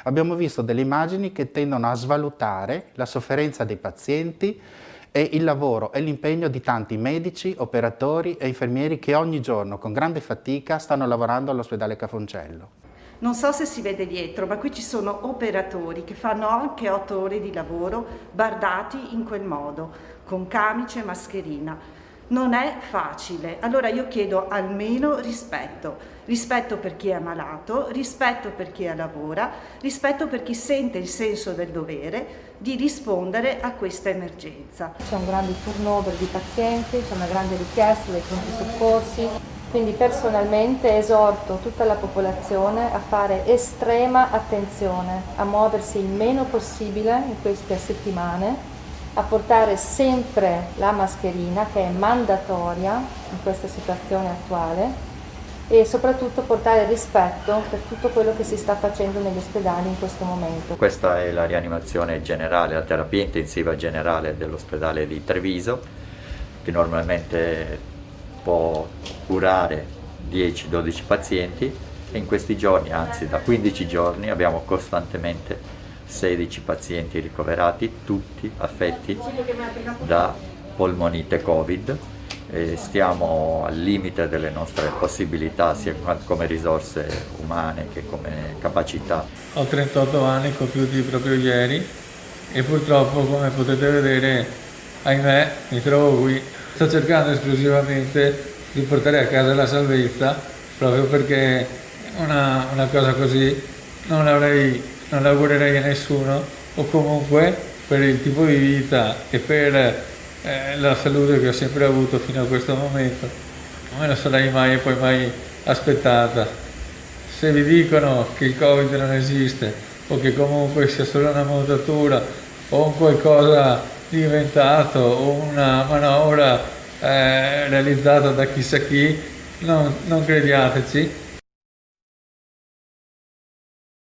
abbiamo visto delle immagini che tendono a svalutare la sofferenza dei pazienti e il lavoro e l'impegno di tanti medici, operatori e infermieri che ogni giorno con grande fatica stanno lavorando all'ospedale Cafoncello. Non so se si vede dietro, ma qui ci sono operatori che fanno anche 8 ore di lavoro bardati in quel modo, con camice e mascherina. Non è facile, allora io chiedo almeno rispetto per chi è malato, rispetto per chi lavora, rispetto per chi sente il senso del dovere di rispondere a questa emergenza. C'è un grande turnover di pazienti, c'è una grande richiesta dei pronti soccorsi, quindi personalmente esorto tutta la popolazione a fare estrema attenzione, a muoversi il meno possibile in queste settimane, a portare sempre la mascherina che è mandatoria in questa situazione attuale e soprattutto portare rispetto per tutto quello che si sta facendo negli ospedali in questo momento. Questa è la rianimazione generale, la terapia intensiva generale dell'ospedale di Treviso, che normalmente può curare 10-12 pazienti e in questi giorni, anzi da 15 giorni, abbiamo costantemente 16 pazienti ricoverati, tutti affetti da polmonite Covid. E stiamo al limite delle nostre possibilità sia come risorse umane che come capacità. Ho 38 anni compiuti proprio ieri e purtroppo, come potete vedere, ahimè, mi trovo qui. Sto cercando esclusivamente di portare a casa la salvezza, proprio perché una cosa così non l'augurerei a nessuno, o comunque per il tipo di vita e per la salute che ho sempre avuto fino a questo momento non me la sarei mai aspettata. Se vi dicono che il Covid non esiste o che comunque sia solo una montatura o un qualcosa di inventato o una manovra realizzata da chissà chi, non crediateci.